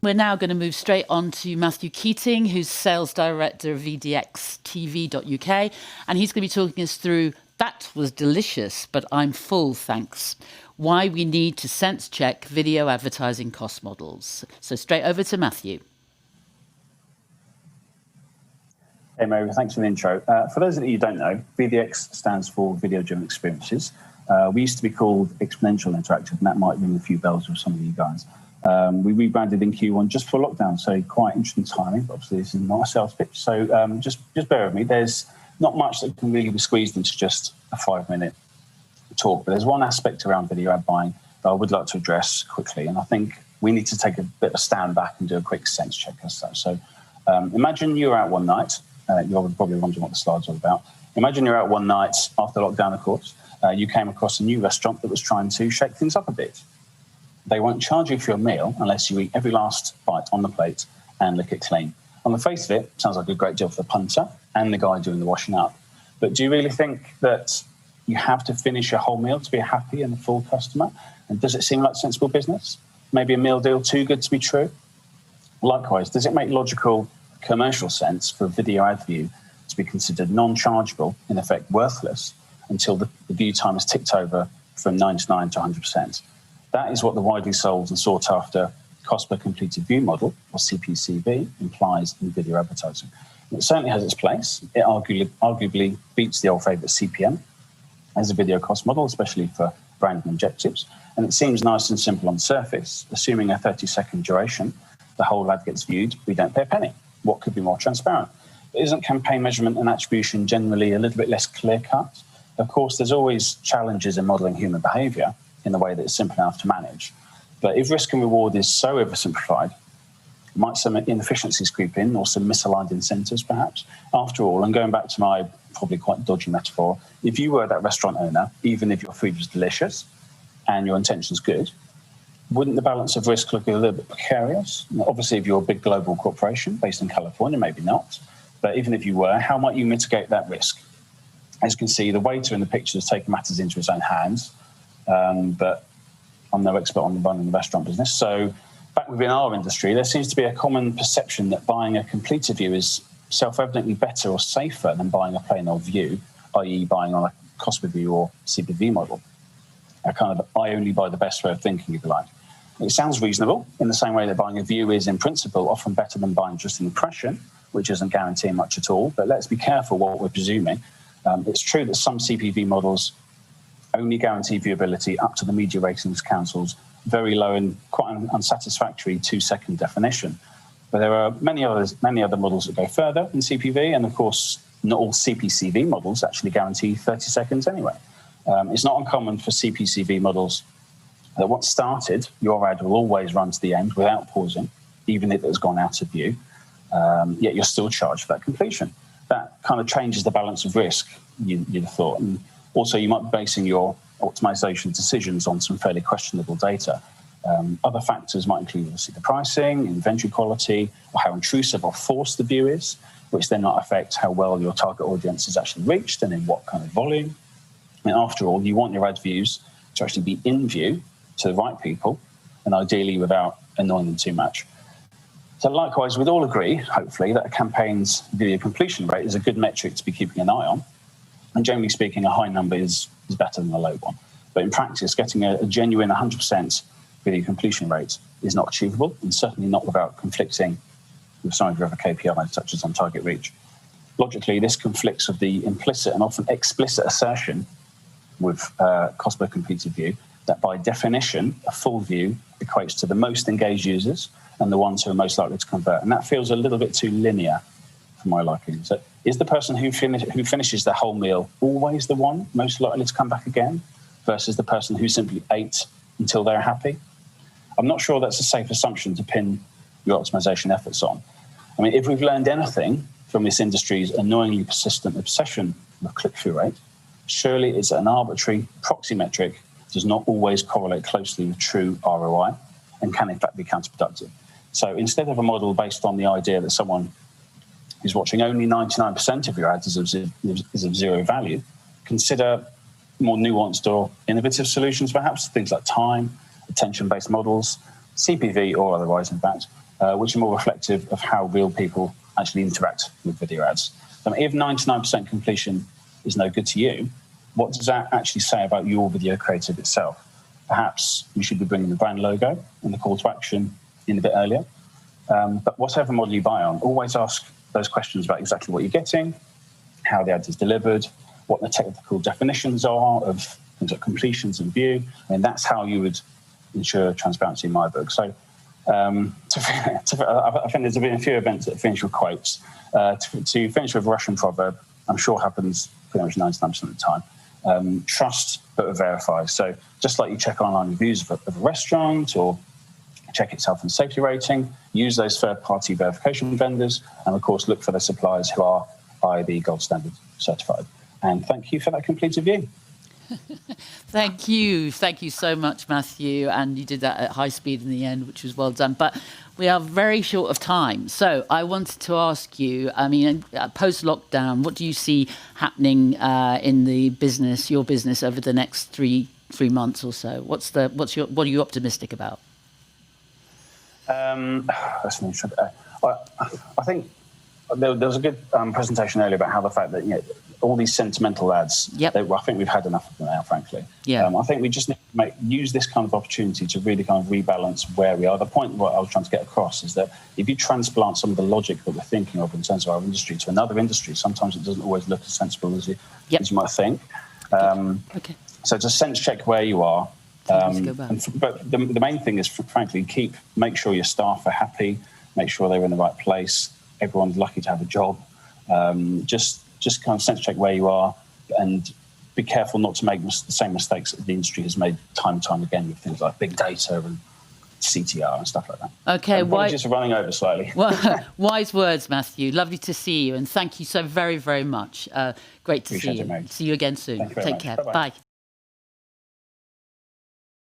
We're now going to move straight on to Matthew Keating, who's Sales Director of VDX TV.uk, and he's going to be talking us through "That was delicious, but I'm full, thanks. Why we need to sense check video advertising cost models." So straight over to Matthew. Hey Mary, thanks for the intro. For those of you who don't know, VDX stands for Video Driven Experiences. We used to be called Exponential Interactive, and that might ring a few bells with some of you guys. We rebranded in Q1 just for lockdown, so quite interesting timing. Obviously, this is not a sales pitch, so just bear with me. There's not much that can really be squeezed into just a 5-minute talk, but there's one aspect around video ad buying that I would like to address quickly, and I think we need to take a bit of a stand back and do a quick sense check as such. So imagine you're out one night. You're probably wondering what the slide's all about. Imagine you're out one night after lockdown, of course. You came across a new restaurant that was trying to shake things up a bit. They won't charge you for your meal unless you eat every last bite on the plate and lick it clean. On the face of it, sounds like a great deal for the punter and the guy doing the washing up. But do you really think that you have to finish your whole meal to be a happy and a full customer? And does it seem like sensible business? Maybe a meal deal too good to be true? Likewise, does it make logical commercial sense for a video ad view to be considered non-chargeable, in effect worthless, until the view time is ticked over from 99 to 100%? That is what the widely sold and sought after cost per completed view model, or CPCV, implies in video advertising. And it certainly has its place. It arguably beats the old favourite CPM as a video cost model, especially for branding objectives. And it seems nice and simple on the surface. Assuming a 30-second duration, the whole ad gets viewed, we don't pay a penny. What could be more transparent? Isn't campaign measurement and attribution generally a little bit less clear-cut? Of course, there's always challenges in modelling human behaviour in the way that it's simple enough to manage. But if risk and reward is so oversimplified, might some inefficiencies creep in or some misaligned incentives, perhaps? After all, and going back to my probably quite dodgy metaphor, if you were that restaurant owner, even if your food was delicious and your intention's good, wouldn't the balance of risk look a little bit precarious? Obviously, if you're a big global corporation based in California, maybe not. But even if you were, how might you mitigate that risk? As you can see, the waiter in the picture has taken matters into his own hands. But I'm no expert on running the restaurant business. So back within our industry, there seems to be a common perception that buying a completed view is self-evidently better or safer than buying a plain old view, i.e. buying on a cost per view or CPV model. A kind of I only buy the best way of thinking, if you like. It sounds reasonable in the same way that buying a view is, in principle, often better than buying just an impression, which isn't guaranteeing much at all. But let's be careful what we're presuming. It's true that some CPV models only guarantee viewability up to the Media Ratings Council's very low and quite unsatisfactory 2-second definition. But there are many other models that go further in CPV, and of course, not all CPCV models actually guarantee 30 seconds anyway. It's not uncommon for CPCV models that once started, your ad will always run to the end without pausing, even if it's gone out of view, yet you're still charged for that completion. That kind of changes the balance of risk, you'd have thought. And also, you might be basing your optimization decisions on some fairly questionable data. Other factors might include, obviously, the pricing, inventory quality, or how intrusive or forced the view is, which then might affect how well your target audience is actually reached and in what kind of volume. And after all, you want your ad views to actually be in view to the right people, and ideally without annoying them too much. So likewise, we'd all agree, hopefully, that a campaign's video completion rate is a good metric to be keeping an eye on. And generally speaking, a high number is better than a low one. But in practice, getting a genuine 100% video completion rate is not achievable, and certainly not without conflicting with some of your other KPIs, such as on target reach. Logically, this conflicts with the implicit and often explicit assertion with cost per completed view that by definition, a full view equates to the most engaged users and the ones who are most likely to convert. And that feels a little bit too linear for my liking. So is the person who finishes their whole meal always the one most likely to come back again versus the person who simply ate until they're happy? I'm not sure that's a safe assumption to pin your optimization efforts on. I mean, if we've learned anything from this industry's annoyingly persistent obsession with click-through rate, surely it's an arbitrary proxy metric does not always correlate closely with true ROI and can in fact be counterproductive. So instead of a model based on the idea that someone who's watching only 99% of your ads is of zero value, consider more nuanced or innovative solutions perhaps, things like time, attention-based models, CPV or otherwise in fact, which are more reflective of how real people actually interact with video ads. So if 99% completion is no good to you, what does that actually say about your video creative itself? Perhaps you should be bringing the brand logo and the call to action in a bit earlier. But whatever model you buy on, always ask those questions about exactly what you're getting, how the ad is delivered, what the technical definitions are of things like completions and view. And that's how you would ensure transparency in my book. So I think there's been a few events that finish with quotes. To finish with a Russian proverb, I'm sure happens pretty much 99% of the time. Trust but verify. So just like you check online reviews of a restaurant or check its health and safety rating, use those third-party verification vendors, and of course look for the suppliers who are IAB Gold Standard certified. And thank you for that complete review. Thank you so much, Matthew, and you did that at high speed in the end, which was well done. But we are very short of time, so I wanted to ask you, I mean, post-lockdown, what do you see happening in the business, your business, over the next three months or so? What are you optimistic about? That's an interesting. I think there was a good presentation earlier about how the fact that all these sentimental ads. Yep. I think we've had enough of them now, frankly. Yeah. I think we just need to use this kind of opportunity to really kind of rebalance where we are. The point what I was trying to get across is that if you transplant some of the logic that we're thinking of in terms of our industry to another industry, sometimes it doesn't always look as sensible as you might think. Okay. So just sense check where you are. But the main thing is, frankly, make sure your staff are happy, make sure they're in the right place. Everyone's lucky to have a job. Just kind of sense check where you are, and be careful not to make the same mistakes that the industry has made time and time again with things like big data and CTR and stuff like that. Okay, apologies for running over slightly. Wise words, Matthew. Lovely to see you, and thank you so very, very much. Great to see you. See you again soon. Take care. Bye-bye. Bye.